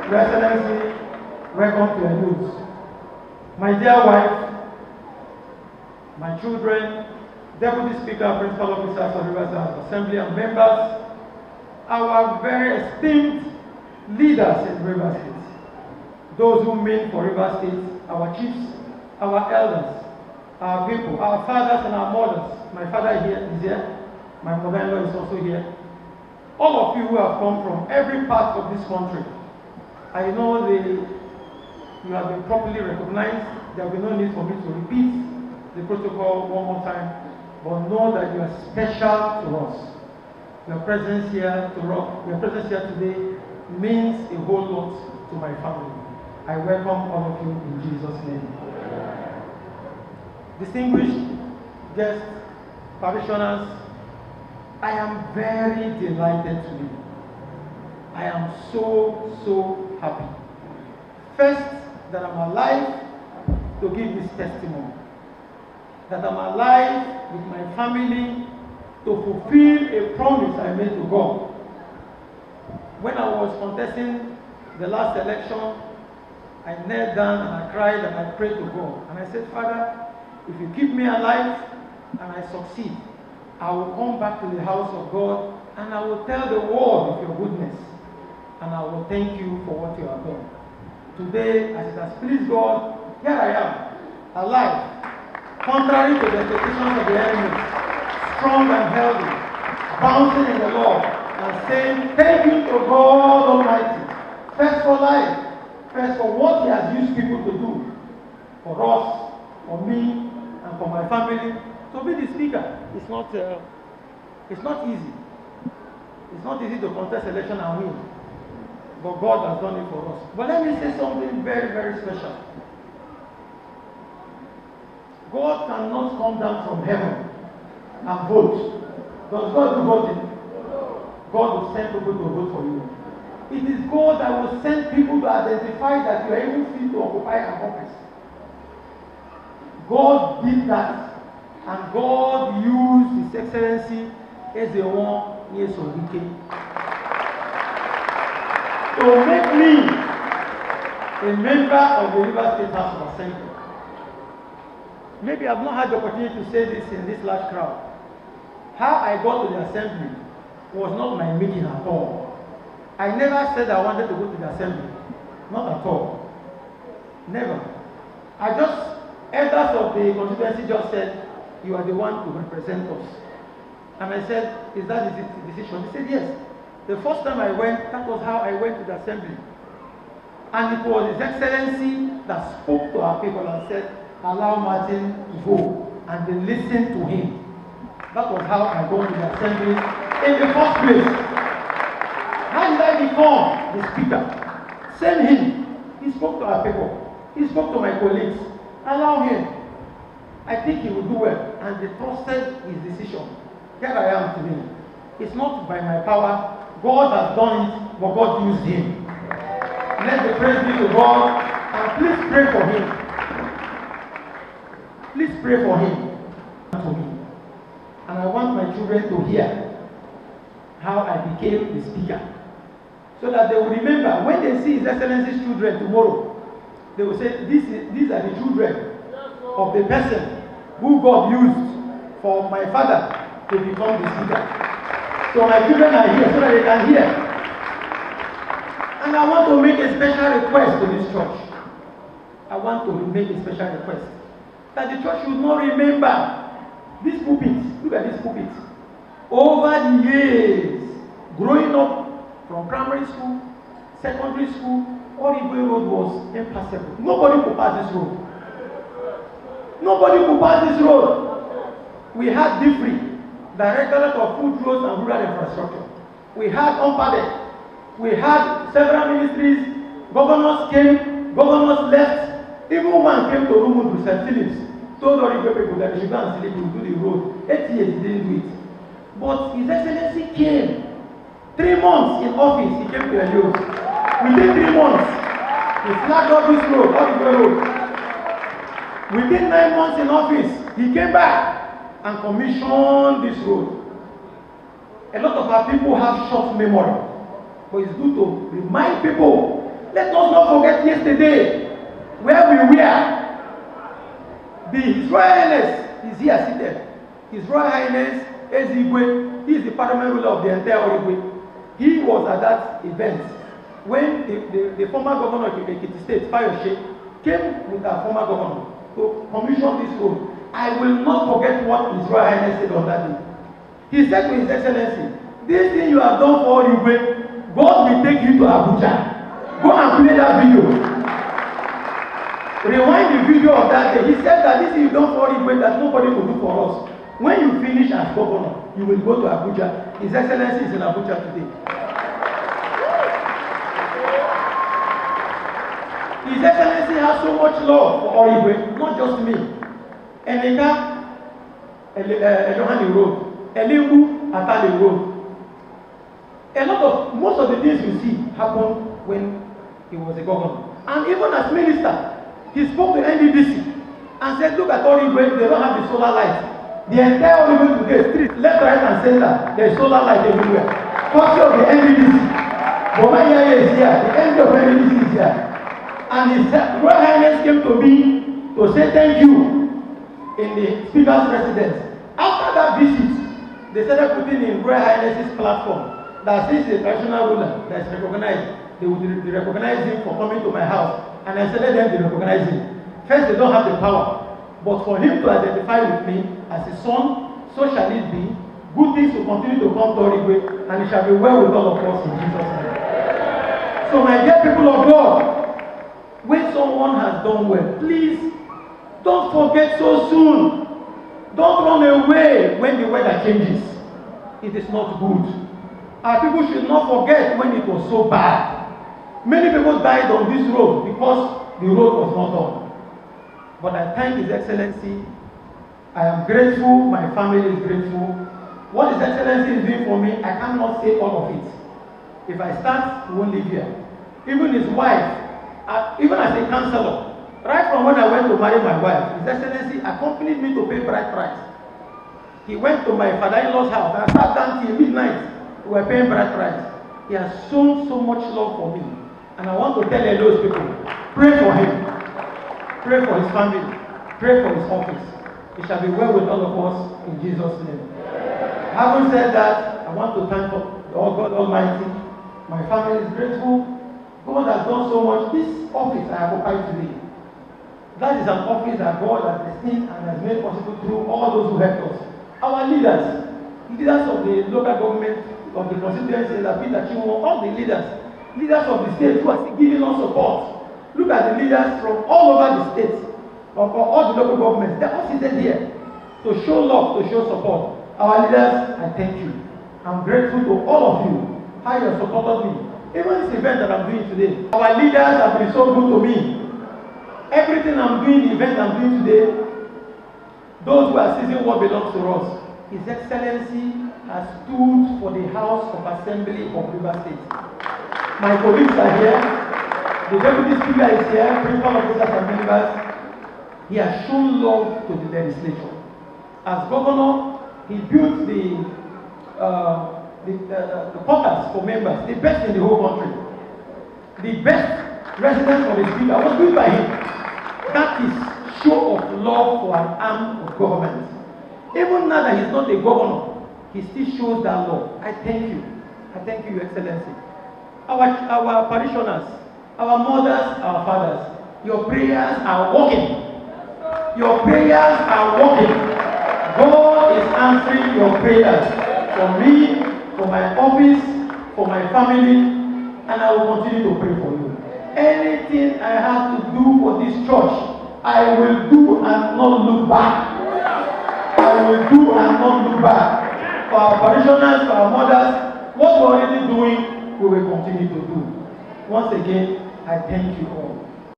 Your Excellency, welcome to your news. My dear wife, my children, Deputy Speaker, Principal Officers of Rivers House Assembly and members, our very esteemed leaders in Rivers State, those who mean for Rivers State, our chiefs, our elders, our people, our fathers and our mothers. My father here is here, my mother-in-law is also here. All of you who have come from every part of this country, I know you have been properly recognized. There will be no need for me to repeat the protocol one more time, but know that you are special to us. Your presence here today means a whole lot to my family. I welcome all of you in Jesus' name. Distinguished guests, parishioners, I am very delighted today. I am so happy. First, that I'm alive to give this testimony. That I'm alive with my family to fulfill a promise I made to God. When I was contesting the last election, I knelt down and I cried and I prayed to God. And I said, Father, if you keep me alive and I succeed, I will come back to the house of God and I will tell the world of your goodness. And I will thank you for what you have done. Today, as it has pleased God, here I am, alive, contrary to the expectations of the enemy, strong and healthy, bouncing in the Lord, and saying, thank you to God Almighty, first for life, first for what He has used people to do, for us, for me, and for my family. To be the speaker, it's not easy. It's not easy to contest election and win. But God has done it for us. But let me say something very special. God cannot come down from heaven and vote. Does God do voting? God will send people to vote for you. It is God that will send people to identify that you are even fit to occupy an office. God did that. And God used His Excellency Eze1 Nyesom to make me a member of the Rivers State House of Assembly. Maybe I've not had the opportunity to say this in this large crowd. How I got to the assembly was not my making at all. I never said I wanted to go to the assembly. Not at all. Never. Elders of the constituency just said, you are the one to represent us. And I said, is that the decision? He said, yes. The first time I went, that was how I went to the assembly. And it was His Excellency that spoke to our people and said, allow Martin to go. And they listened to him. That was how I got to the assembly in the first place. How did I become the speaker? Send him. He spoke to our people. He spoke to my colleagues. Allow him. I think he will do well. And they trusted his decision. Here I am today. It's not by my power. God has done it, but God used him. Let the praise be to God. And please pray for him. Please pray for him. To me. And I want my children to hear how I became the speaker. So that they will remember when they see His Excellency's children tomorrow, they will say, these are the children of the person who God used for my father to become the speaker. So my children are here so that they can hear. And I want to make a special request to this church. I want to make a special request that the church should not remember this pulpit. Look at this pulpit. Over the years, growing up from primary school, secondary school, Oribe Road was impassable. Nobody could pass this road. Nobody could pass this road. We had DFRI, Directorate of Food Roads and Rural Infrastructure. We had UNPADEC. We had several ministries. Governors came, governors left. Even one came to Rumudu, St. Phillips, told Oribe people that they should go and sleep to do the road. 8 years he didn't do it. But His Excellency came. 3 months in office, he came to Elios. Within 3 months, he flagged up this road, Oribe Road. Within 9 months in office, he came back and commissioned this road. A lot of our people have short memory, but it's good to remind people. Let said yesterday, where we were, His Royal Highness is here seated. His Royal Highness Ezigwe, he is the paramount ruler of the entire Origwe. He was at that event when the former governor of Ekiti State, Fayoshe, came with our former governor to commission this road. I will not forget what His Royal Highness said on that day. He said to His Excellency, this thing you have done for Origwe, God will take you to Abuja. Go and play that video. Rewind the video of that day. He said that this thing you done for Origwe that nobody will do for us. When you finish as governor, you will go to Abuja. His Excellency is in Abuja today. His Excellency has so much love for Origwe, not just me. Eneka, Elohani Road, Elimbu, Atali Road. Most of the things you see happened when he was a governor. And even as minister, he spoke to NDDC and said, look at Origwe, they don't have the solar light. The entire Origwe today, street, left, right, and center, there is solar light everywhere. Courtesy of the NDDC. Bobaya is here, the end of NDDC is here. And His Royal Highness came to me to say thank you in the Speaker's residence. After that visit, they started putting in Royal Highness's platform that since the traditional ruler that is recognized, they would recognize him for coming to my house. And I said, let them recognize him. First, they don't have the power. But for him to identify with me as his son, so shall it be. Good things will continue to come to Origwe, and it shall be well with all of us in Jesus' name. So my dear people of God, when someone has done well, please don't forget so soon. Don't run away when the weather changes. It is not good. Our people should not forget when it was so bad. Many people died on this road because the road was not done. But I thank His Excellency. I am grateful. My family is grateful. What His Excellency is doing for me, I cannot say all of it. If I start, we won't live here. Even his wife, even as a counselor, right from when I went to marry my wife, His Excellency accompanied me to pay bride price. He went to my father-in-law's house and sat down till midnight. We were paying bride price. He has shown so much love for me. And I want to tell those people, pray for him. Pray for his family. Pray for his office. It shall be well with all of us in Jesus' name. Having said that, I want to thank God Almighty. My family is grateful. God has done so much. This office I occupy today, that is an office that God has destined and has made possible through all those who helped us. Our leaders of the local government, of the constituency, all the leaders of the state who are still giving us support. Look at the leaders from all over the states, of all the local governments. They are all seated here to show love, to show support. Our leaders, I thank you. I'm grateful to all of you, how you have supported me. Even this event that I'm doing today, our leaders have been so good to me. Everything I'm doing, the event I'm doing today, those who are seizing what belongs to us. His Excellency has stood for the House of Assembly of River State. My colleagues are here. The Deputy Speaker is here, principal officers and members. He has shown love to the legislature. As governor, he built the quarters for members, the best in the whole country. The best residence for the speaker was built by him. That is show of love for an arm of government. Even now that he's not a governor, he still shows that love. I thank you. I thank you, Your Excellency. Our parishioners, our mothers, our fathers, your prayers are working. Your prayers are working. God is answering your prayers for me, for my office, for my family, and I will continue to pray for you. Anything I have to do for this church, I will do and not look back. I will do and not look back. For our parishioners, for our mothers, what we're already doing, we will continue to do. Once again, I thank you all.